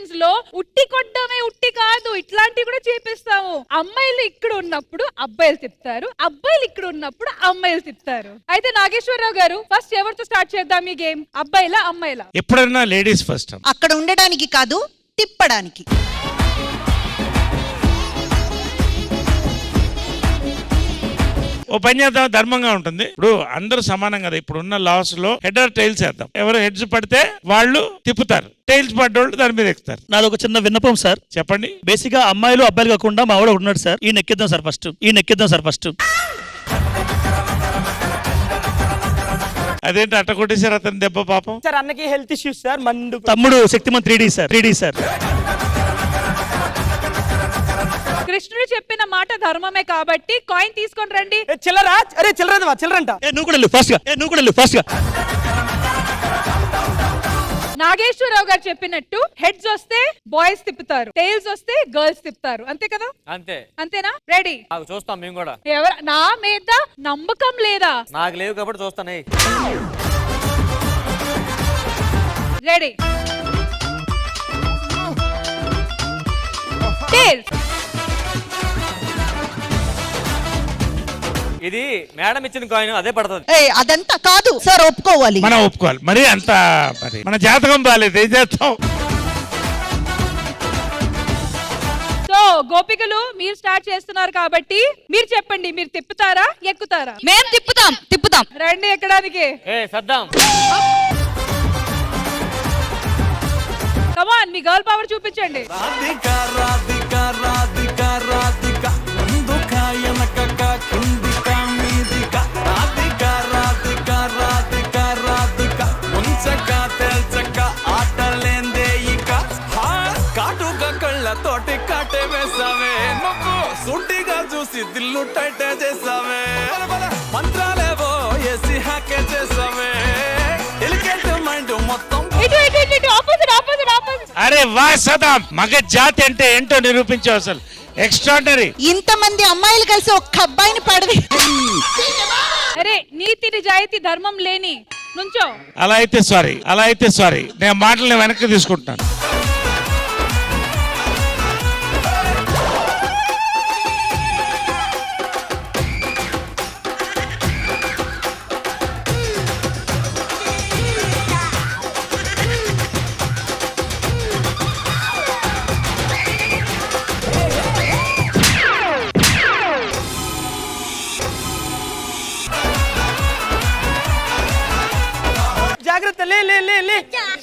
Competitions లో ఉట్టి కొట్టడమే ఉట్టి కాదు, ఇట్లాంటివి కూడా చేపిస్తాము. అమ్మాయిలు ఇక్కడ ఉన్నప్పుడు అబ్బాయిలు తిప్పుతారు, అబ్బాయిలు ఇక్కడ ఉన్నప్పుడు అమ్మాయిలు తిప్పుతారు. అయితే నాగేశ్వరరావు గారు, ఫస్ట్ ఎవరితో స్టార్ట్ చేద్దాం ఈ గేమ్? అబ్బాయిలా అమ్మాయిలా? ఎప్పుడన్నా లేడీస్ ఫస్ట్. అక్కడ ఉండడానికి కాదు, తిప్పడానికి. ఓ పని చేద్దాం, ధర్మంగా ఉంటుంది. ఇప్పుడు అందరూ సమానం కదా. ఇప్పుడు ఉన్న లాస్ లో హెడ్ ఆర్ టైల్స్ వేద్దాం. ఎవరు హెడ్స్ పడితే వాళ్ళు తిప్పుతారు, టైల్స్ పడ్డోళ్ళు దాని మీద ఎక్కుతారు. నాది ఒక చిన్న విన్నపం సార్. చెప్పండి. బేసిక్ గా అమ్మాయిలు అబ్బాయిలు కాకుండా మా వాడు ఉన్నాడు సార్, ఈ నెక్కిద్దాం సార్ ఫస్ట్. అదేంటి అట్ట కొట్టేశారు అతని దెబ్బ పాపం? సార్ అన్నకి హెల్త్ ఇష్యూస్ సార్. మండు తమ్ముడు శక్తిమంత్ 3D సార్. కృష్ణుడు చెప్పిన మాట ధర్మమే కాబట్టి కాయిన్ తీసుకొని రండి. చిల్లరా? అరే చిల్లరదవా, చిల్లరంట. నువ్వు కూడా వెళ్ళు ఫస్ట్ గా. నాగేశ్వరరావు గారు చెప్పినట్టు హెడ్స్ వస్తే బాయ్స్ తిప్పుతారు, టైల్స్ వస్తే గర్ల్స్ తిప్పుతారు. అంతే కదా? అంతేనా? రెడీ? చూస్తాం మేము కూడా. నా మీద నమ్మకం లేదా? నాకు లేవు కాబట్టి చూస్తానే. రెడీ? టైల్స్. ఇది మేడం ఇచ్చిన కాయిన్, అదే పడుతుంది. అదంతా కాదు సార్, ఒప్పుకోవాలి. మనం ఒప్పుకోవాలి. మరి అంత మరి మన జాతకం బాలేదు, ఏం చేస్తాం? సో గోపికలు మీరు స్టార్ట్ చేస్తున్నారు కాబట్టి మీరు చెప్పండి, మీరు తిప్పుతారా ఎక్కుతారా? మేము తిప్పుతాం. రండి ఎక్కడానికి. సద్దాం. కమాన్, మీ గర్ల్ పవర్ చూపించండి. తోటి కాటే వేసావే, నువ్వు సుట్టిగా చూసి దిల్లు టైటే చేసావే, మంత్రాలేవో ఏసి హ్యాకే చేసావే, ఎలికేట్ మైండ్ మొత్తం. అరే వా సదాం, మగ జాతి అంటే ఏంటో నిరూపించావు అసలు. ఎక్స్ట్రాడనరీ. ఇంతమంది అమ్మాయిలు కలిసి ఒక్క అబ్బాయిని పడవి. అరే నీతి నిజాయితీ ధర్మం లేని నుంచో. అలా అయితే సారీ, నేను మాటల్ని వెనక్కి తీసుకుంటాను. జాగ్రత్త, లే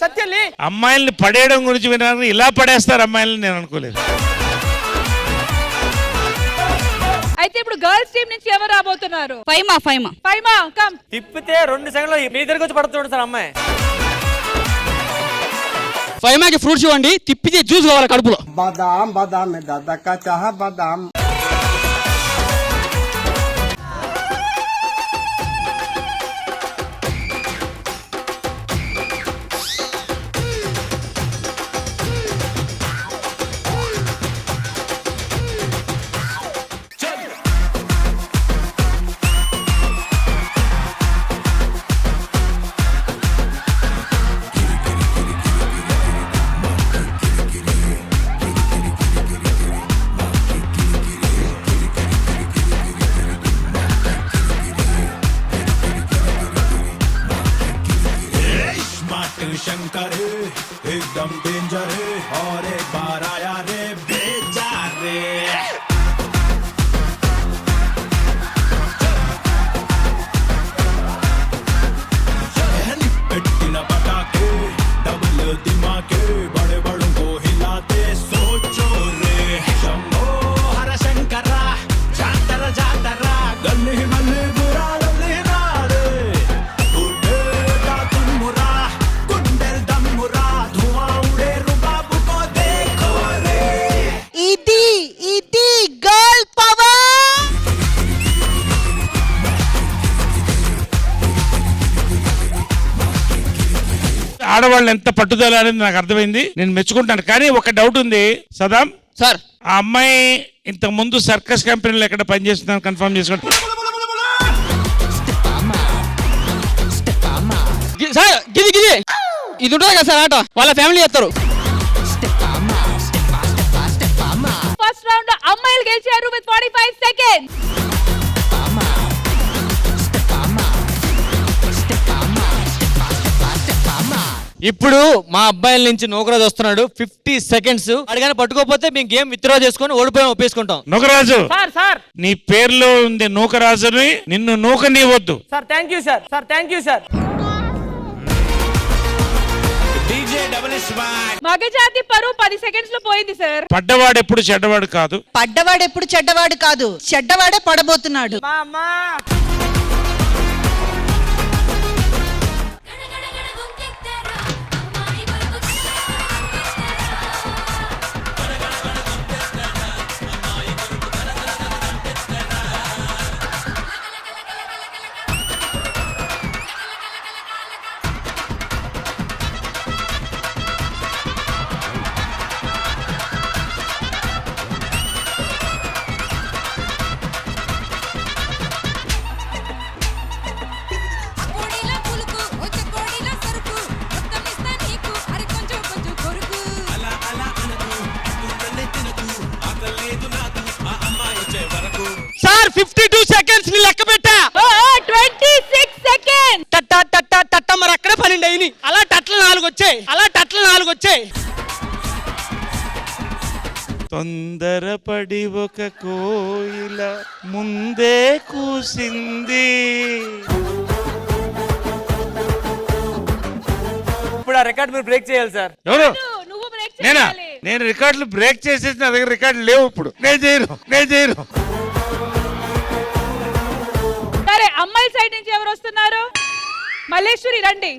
సత్య లే. అమ్మాయిల్ని పడేయడం గురించి విన్నాను, ఇలా పడేస్తారు అమ్మాయిల్ని నేను అనుకోలేదు. అయితే ఇప్పుడు గర్ల్స్ టీం నుంచి ఎవరు రాబోతున్నారు? ఫైమా కమ్. తిప్పితే 2 సెకండ్లో మీ దగ్గరికి వచ్చి పడుతుంది సార్ అమ్మాయి. ఫైమాకి ఫ్రూట్స్ ఇవ్వండి, తిప్పితే జ్యూస్ కావాలి కడుపులో. బాదాం బాదాం మే దాదా కా చాహ బాదాం. शंकर एकदम डेंजर है और एक बार आया रे बेचा रे. పెట్టిన పటాకే డబుల్ దిమాకే బడే బड़ों को हिलाते सोचो रे. शंभो हर शंकर जातर जातर गल्ली मल्ली बुरा गल्ली नारे उठे का तुमुरा कुंडल दमुरा धुआं उड़े रुबाब को देखो रे. ఇది గర్ల్ పవర్. ఆడవాళ్ళు ఎంత పట్టుదల అనేది నాకు అర్థమైంది, నేను మెచ్చుకుంటాను. కానీ ఒక డౌట్ ఉంది సదాం సార్. ఆ అమ్మాయి ఇంత ముందు సర్కస్ కంపెనీలో ఎక్కడ పనిచేస్తుందని కన్ఫర్మ్ చేసుకోండి. సార్ గిది ఇది ఉంటుంది కదా సార్ ఆట, వాళ్ళ ఫ్యామిలీ చేస్తారు. ఇప్పుడు మా అబ్బాయిల నుంచి నూకరాజు వస్తున్నాడు 50 సెకండ్స్ అడిగానే పట్టుకోకపోతే మేము గేమ్ విత్డ్రా చేసుకొని ఓడిపోయాం ఒప్పేసుకుంటాం. నూకరాజు, సార్ నీ పేర్లో ఉంది నూకరాజుని, నిన్ను నూకనీవద్దు. Sir thank you sir. Thank you sir. మగజాతి పరువు 10 సెకండ్స్ లో పోయింది సార్. పడ్డవాడు ఎప్పుడు చెడ్డవాడు కాదు. పడ్డవాడు ఎప్పుడు చెడ్డవాడు కాదు, చెడ్డవాడే పడబోతున్నాడు. మా అమ్మా సార్ 52 సెకండ్స్ ని లెక్క పెట్టా. 26 సెకండ్. టట్ట మరి అక్కడే 12 అయినాయి. అలా టట్ల 4 వచ్చాయి. తొందరపడి ఒక కోయిల ముందే కూసింది. ఇప్పుడు ఆ రికార్డ్ మీరు బ్రేక్ చేయాలి సార్. ఎవరు? నువ్వు బ్రేక్ నేనా? చేయాలి. నేను రికార్డులు బ్రేక్ చేసేసి నా దగ్గర రికార్డులు లేవు. ఇప్పుడు నేను చేయను. సరే, అమ్మాయిల సైడ్ నుంచి ఎవరు వస్తున్నారు? మల్లేశ్వరి రండి.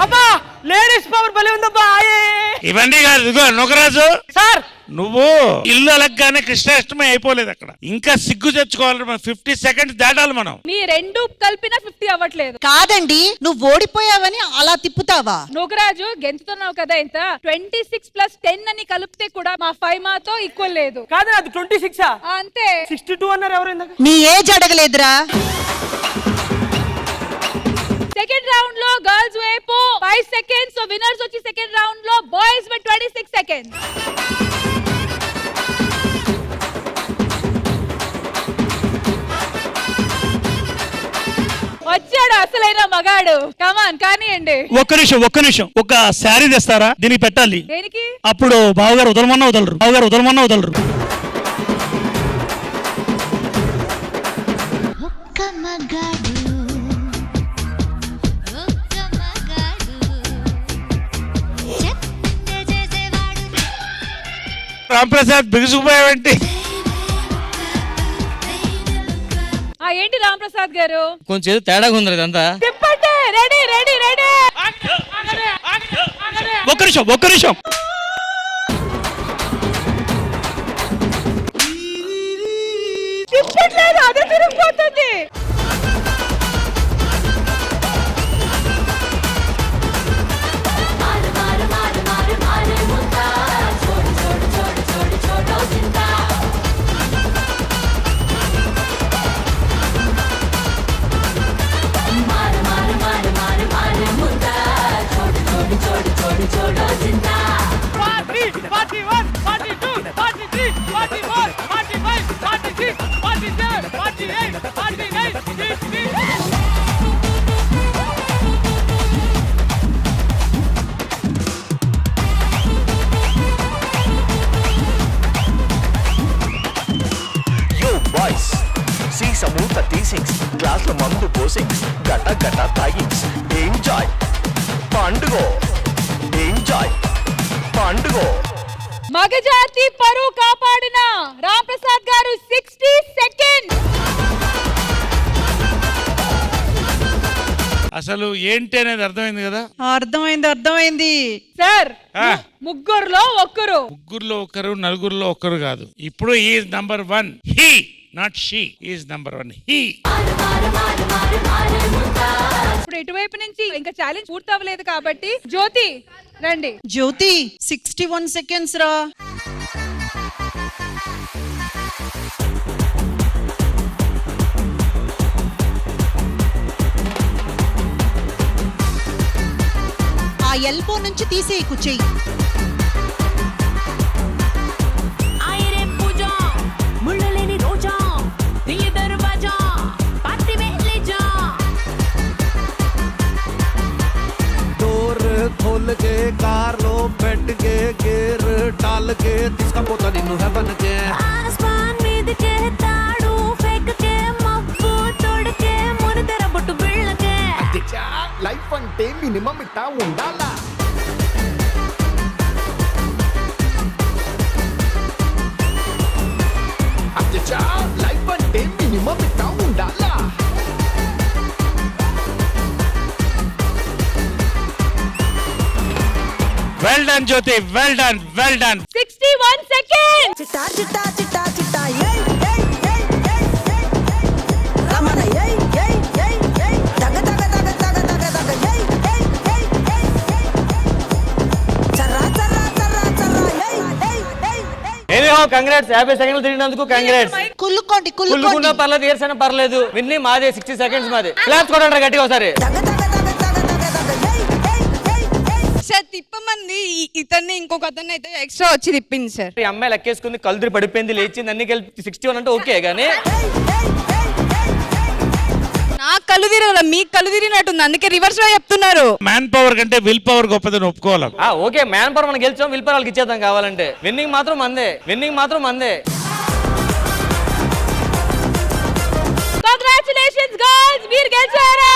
అబ్బా లేడీస్ పవర్ భలే ఉందబ్బా. ఇవన్నీ కాదు. ఇదిగో నూకరాజు, సార్ నువ్వు ఇల్లు అలగ్గానే కృష్ణాష్టమి అయిపోలేదు. అక్కడ ఇంకా సిగ్గు తెచ్చుకోవాలి. 50 సెకండ్స్ దాటాలి మనం. మీ రెండు కలిపినా 50 అవ్వట్లేదు. కాదండి, నువ్వు ఓడిపోయావని అలా తిప్పుతావా? నూకరాజు గెంతుతున్నావు కదా, ఇంత 26 + 10 అని కలిపితే కూడా మా 5 మాతో ఈక్వల్ లేదు. కాదు అది 26 అంతే. 62 అన్నారు ఎవరు ఇందాక? నీ ఏజ్ అడగలేదురా. సెకండ్ రౌండ్ లో గర్ల్స్ వైపు 5 సెకండ్స్. సో విన్నర్స్ వచ్చి సెకండ్ రౌండ్ లో బాయ్స్ విత్ 26 సెకండ్స్. వచ్చాడు అసలైన మగాడు. కమాన్ కానియండి. ఒక్క నిమిషం ఒక శారీ తెస్తారా? దీనికి పెట్టాలి. దేనికి? అప్పుడు బావగారు వదలమన్నా వదలరు. రాంప్రసాద్ బిగుసుకుపోయావేంటి? ఏంటి రాంప్రసాద్ గారు? కొంచెం ఏదో తేడాగా ఉంది ఇదంతా. తిప్పండి. రెడీ. ఒక్క నిమిషం. తిప్పట్లేదు, అదే తిరిగిపోతుంది. సమూత టీసింగ్స్ గ్లాసుల మందు పోసింగ్స్ గట తాగింగ్స్ ఎంజాయ్ పండుగో. మగజాతి పరువు కాపాడిన రాంప్రసాద్ గారు 60 సెకండ్స్. అసలు ఏంటి అనేది అర్థమైంది కదా? అర్థమైంది. సార్, ముగ్గురులో ఒక్కరు, నలుగురిలో ఒక్కరు కాదు. ఇప్పుడు is number 1. He, not she, is number 1. He. ఇప్పుడు ఇటువైపు నుంచి ఇంకా ఛాలెంజ్ పూర్తి అవ్వలేదు కాబట్టి జ్యోతి రండి. జ్యోతి 61 సెకండ్స్ రా. ఆ ఎల్బో నుంచి తీసేయి కుచ్చేయి. खोल के कार लो बैठ के गेर डाल के తీసుకపోతా నిన్ను హెవెన్ కే ఆస్మాన్ మీదకే తాడు ఫెక్కే మబ్బు తొడకే మునతర బొట్టు బిళ్ళకే అదిచా లైఫ్ అంటే మినిమం ఇట్టా ఉండాలా అదిచా లైఫ్ అంటే మినిమం ఇట్టా ఉండాలా. Well done Jyothi, well done, well done. 61 seconds. చిట్టా చిట్టా చిట్టా చిట్టా ఏయ్ ఏయ్ ఏయ్ ఏయ్ ఏయ్ రమణ ఏయ్ ఏయ్ ఏయ్ ఏయ్ దగ దగ దగ దగ దగ దగ ఏయ్ ఏయ్ ఏయ్ ఏయ్ చర్రా చర్రా చర్రా చర్రా ఏయ్ ఏయ్ ఏయ్ ఎనీహౌ కంగ్రాట్స్, 50 సెకండ్లు తిరిగినందుకు కంగ్రాట్స్. కుల్లుకోండి కుళ్ళుకున్నా కుల్లుకోండి. పర్లేదు, ఏర్సైనా పర్లేదు. విన్ని మాదే 60 సెకండ్స్ మాదే. క్లాప్స్ కొట్టండి గట్టిగా ఒకసారి. దగ దగ దగ దగ దగ దగ ఏయ్ ఏయ్ ఏయ్ ఏయ్ సార్ తిప్పమంది ఇతన్ని ఇంకొక అతన్ని అయితే ఎక్స్ట్రా వచ్చి తిప్పింది సార్. ఈ అమ్మాయి లెక్కేసుకుంది, కలుదిరి పడిపోయింది, లేచింది, అన్ని కలిపి 61 అంటే ఓకే కానీ నాకు కళ్ళు తిరగల, మీకు కళ్ళు తిరిగినట్టుంది, అందుకే రివర్స్ లో చెప్తున్నారు. మ్యాన్ పవర్ కంటే విల్ పవర్ గొప్పదని ఒప్పుకోవాలి. ఓకే మ్యాన్ పవర్ మనం గెలిచాం, విల్ పవర్ వాళ్ళకి ఇచ్చేద్దాం కావాలంటే. విన్నింగ్ మాత్రం మందే, విన్నింగ్ మాత్రం మందే. కంగ్రాచులేషన్స్ గైస్, మీరు గెలిచారు.